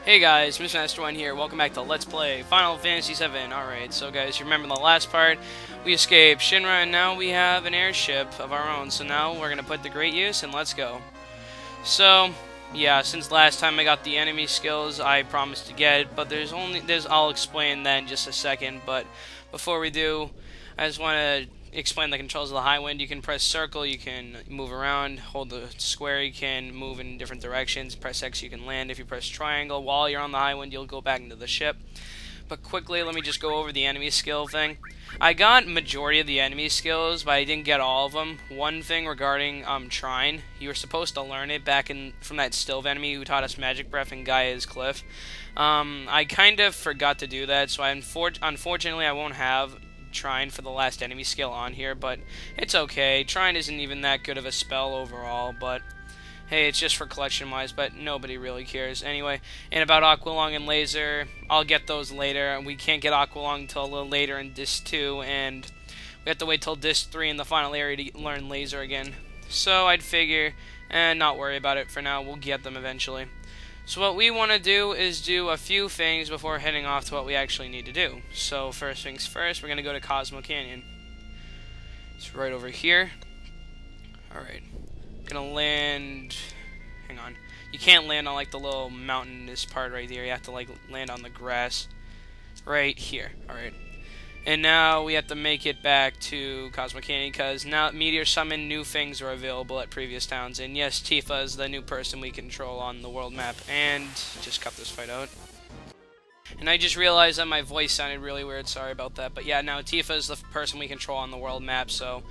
Hey guys, Mr. Master One here. Welcome back to Let's Play Final Fantasy VII. Alright, so guys, you remember the last part? We escaped Shinra and now we have an airship of our own. So now we're going to put the great use and let's go. So, yeah, since last time I got the enemy skills I promised to get, but I'll explain that in just a second. But before we do, I just want to explain the controls of the high wind. You can press circle, you can move around, hold the square, you can move in different directions, press X, you can land. If you press triangle while you're on the high wind, you'll go back into the ship. But quickly, let me just go over the enemy skill thing. I got majority of the enemy skills, but I didn't get all of them. One thing regarding Trine, you were supposed to learn it back from that Stilv enemy who taught us Magic Breath in Gaia's Cliff. I kind of forgot to do that, so unfortunately I won't have Trine for the last enemy skill on here, but it's okay. Trine isn't even that good of a spell overall, but hey, it's just for collection-wise, but nobody really cares. Anyway, and about Aqualung and Laser, I'll get those later. We can't get Aqualung until a little later in Disc 2, and we have to wait till Disc 3 in the final area to learn Laser again. So I'd figure, not worry about it for now. We'll get them eventually. So what we want to do is do a few things before heading off to what we actually need to do. So first things first, we're going to go to Cosmo Canyon. It's right over here. Alright. Gonna land... Hang on. You can't land on like the little mountainous part right there. You have to like land on the grass. Right here. Alright. And now we have to make it back to Cosmo Canyon because now Meteor Summon new things are available at previous towns. And yes, Tifa is the new person we control on the world map. And just cut this fight out. And I just realized that my voice sounded really weird. Sorry about that. But yeah, now Tifa is the person we control on the world map. So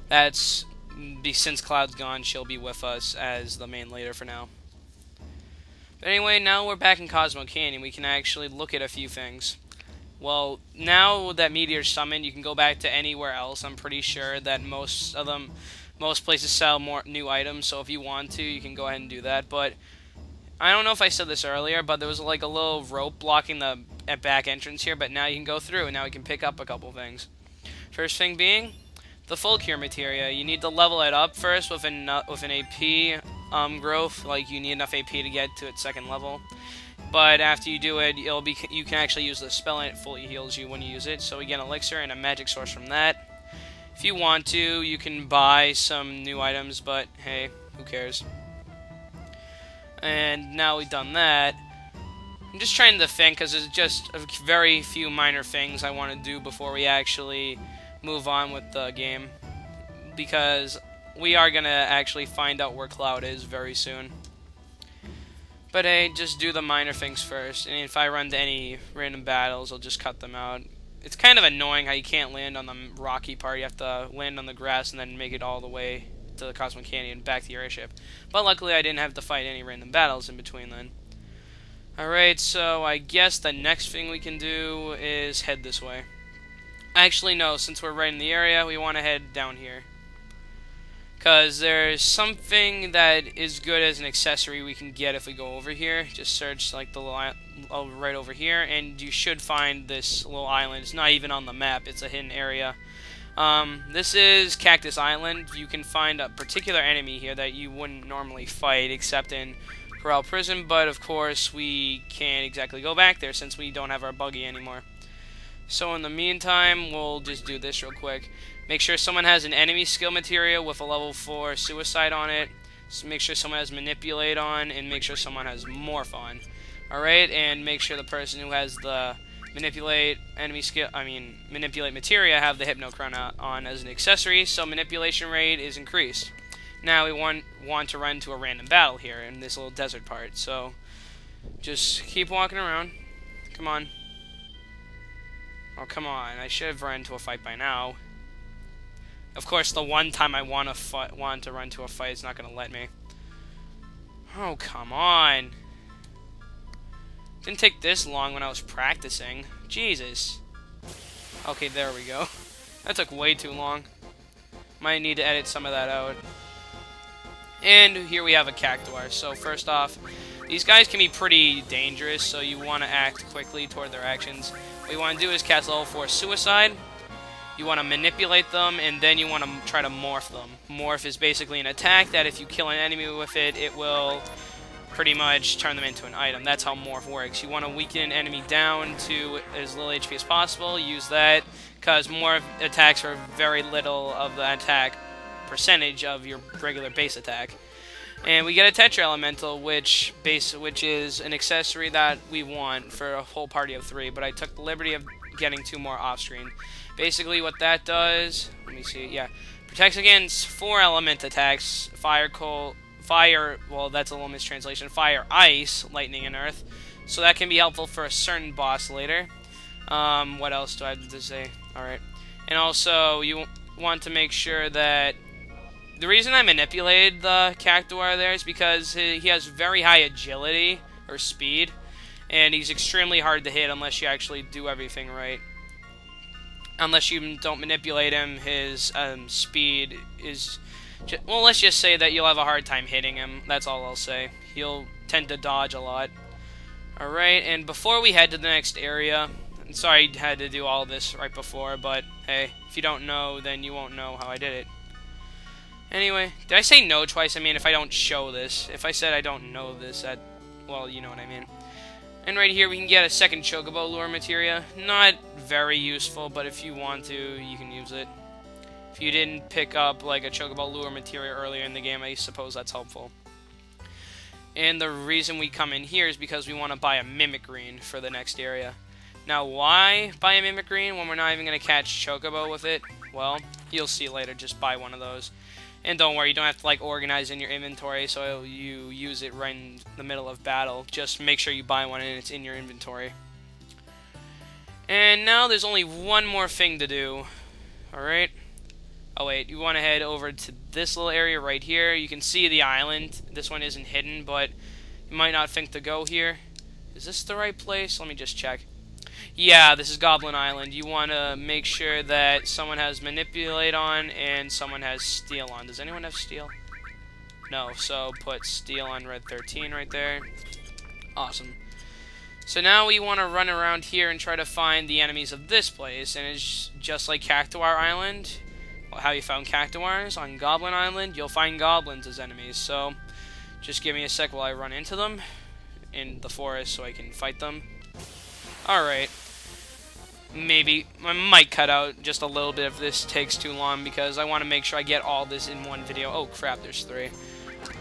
that's... since Cloud's gone, she'll be with us as the main leader for now. But anyway, now we're back in Cosmo Canyon. We can actually look at a few things. Well, now that Meteor's summoned, you can go back to anywhere else. I'm pretty sure that most places sell more new items, so if you want to, you can go ahead and do that. But I don't know if I said this earlier, but there was like a little rope blocking the back entrance here, but now you can go through, and now we can pick up a couple things. First thing being the full cure materia. You need to level it up first with an AP growth. Like you need enough AP to get to its second level. But after you do it, you can actually use the spell and it fully heals you when you use it. So we get an elixir and a magic source from that. If you want to, you can buy some new items, but hey, who cares? And now we've done that, I'm just trying to think because there's just a very few minor things I want to do before we actually move on with the game, because we are gonna actually find out where Cloud is very soon. But hey, just do the minor things first, and if I run to any random battles, I'll just cut them out. It's kind of annoying how you can't land on the rocky part. You have to land on the grass and then make it all the way to the Cosmo Canyon back to your airship. But luckily I didn't have to fight any random battles in between then. Alright, so I guess the next thing we can do is head this way. Actually, no, since we're right in the area, we want to head down here. Because there's something that is good as an accessory we can get if we go over here. Just search like the little, right over here, and you should find this little island. It's not even on the map, it's a hidden area. This is Cactus Island. You can find a particular enemy here that you wouldn't normally fight, except in Corral Prison, but of course we can't exactly go back there since we don't have our buggy anymore. So in the meantime, we'll just do this real quick. Make sure someone has an enemy skill materia with a level 4 suicide on it. So make sure someone has manipulate on, and make sure someone has morph on. Alright, and make sure the person who has the manipulate materia have the hypnochrona on as an accessory, so manipulation rate is increased. Now we want to run to a random battle here in this little desert part, so just keep walking around. Come on. Oh, come on. I should have run to a fight by now. Of course, the one time I want to run to a fight is not going to let me. Oh, come on. Didn't take this long when I was practicing. Jesus. Okay, there we go. That took way too long. Might need to edit some of that out. And here we have a Cactuar. So first off, these guys can be pretty dangerous, so you want to act quickly toward their actions. What you want to do is cast level 4 Suicide. You want to manipulate them, and then you want to try to morph them. Morph is basically an attack that if you kill an enemy with it, it will pretty much turn them into an item. That's how morph works. You want to weaken an enemy down to as little HP as possible. Use that, because morph attacks are very little of the attack percentage of your regular base attack. And we get a Tetra Elemental, which is an accessory that we want for a whole party of 3, but I took the liberty of getting 2 more off-screen. Basically what that does, let me see, yeah, protects against 4 element attacks, fire, well, that's a little mistranslation, fire, ice, lightning, and earth. So that can be helpful for a certain boss later. What else do I have to say? Alright. And also, you want to make sure that the reason I manipulated the Cactuar there is because he has very high agility, or speed, and he's extremely hard to hit unless you actually do everything right. Unless you don't manipulate him, his speed is... well, let's just say that you'll have a hard time hitting him. That's all I'll say. He'll tend to dodge a lot. Alright, and before we head to the next area... I'm sorry I had to do all this right before, but hey, if you don't know, then you won't know how I did it. Anyway, did I say no twice? I mean, if I don't show this. If I said I don't know this, well, you know what I mean. And right here, we can get a second Chocobo Lure Materia. Not very useful, but if you want to, you can use it. If you didn't pick up, like, a Chocobo Lure Materia earlier in the game, I suppose that's helpful. And the reason we come in here is because we want to buy a Mimicrene for the next area. Now, why buy a Mimicrene when we're not even going to catch Chocobo with it? Well, you'll see later. Just buy one of those. And don't worry, you don't have to, like, organize in your inventory so you use it right in the middle of battle. Just make sure you buy one and it's in your inventory. And now there's only one more thing to do. Alright? Oh wait, you want to head over to this little area right here. You can see the island. This one isn't hidden, but you might not think to go here. Is this the right place? Let me just check. Yeah, this is Goblin Island. You want to make sure that someone has Manipulate on and someone has Steal on. Does anyone have Steal? No, so put Steal on Red 13 right there. Awesome. So now we want to run around here and try to find the enemies of this place. And it's just like Cactuar Island. Well, how you found Cactuars on Goblin Island, you'll find goblins as enemies. So just give me a sec while I run into them in the forest so I can fight them. Alright. Maybe I might cut out just a little bit if this takes too long because I want to make sure I get all this in one video. Oh crap, there's 3.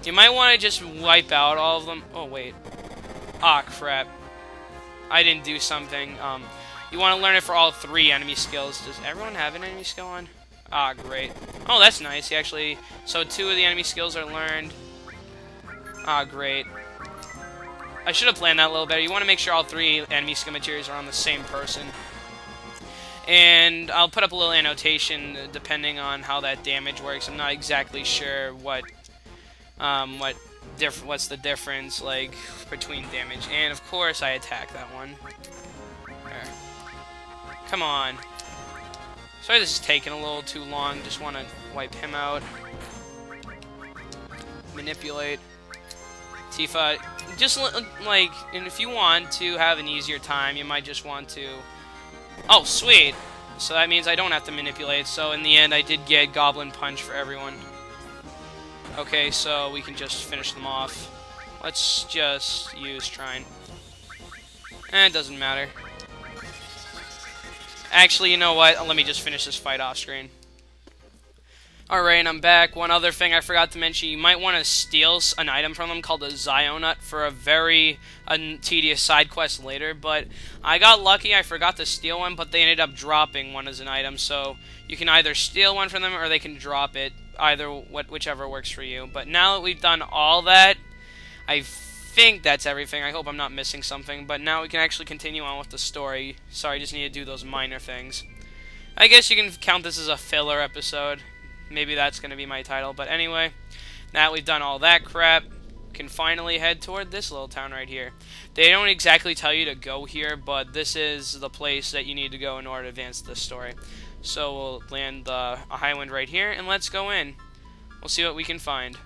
You might want to just wipe out all of them. Oh wait. Ah crap. I didn't do something. You want to learn it for all 3 enemy skills. Does everyone have an enemy skill on? Ah, great. Oh, that's nice. He actually... So 2 of the enemy skills are learned. Ah, great. I should have planned that a little better. You want to make sure all 3 enemy skill materials are on the same person. And I'll put up a little annotation depending on how that damage works. I'm not exactly sure what's the difference like between damage. And of course I attack that one. There. Come on. Sorry this is taking a little too long. Just want to wipe him out. Manipulate. Tifa, just like, and if you want to have an easier time, you might just want to... Oh, sweet! So that means I don't have to manipulate, so in the end I did get Goblin Punch for everyone. Okay, so we can just finish them off. Let's just use Trine. It doesn't matter. Actually, you know what? Let me just finish this fight off screen. Alright, and I'm back. One other thing I forgot to mention, you might want to steal an item from them called a Zionut for a very tedious side quest later, but I got lucky, I forgot to steal one, but they ended up dropping one as an item, so you can either steal one from them or they can drop it, whichever works for you. But now that we've done all that, I think that's everything. I hope I'm not missing something, but now we can actually continue on with the story. Sorry, I just need to do those minor things. I guess you can count this as a filler episode. Maybe that's going to be my title. But anyway, now that we've done all that crap, we can finally head toward this little town right here. They don't exactly tell you to go here, but this is the place that you need to go in order to advance this story. So we'll land a high wind right here, and let's go in. We'll see what we can find.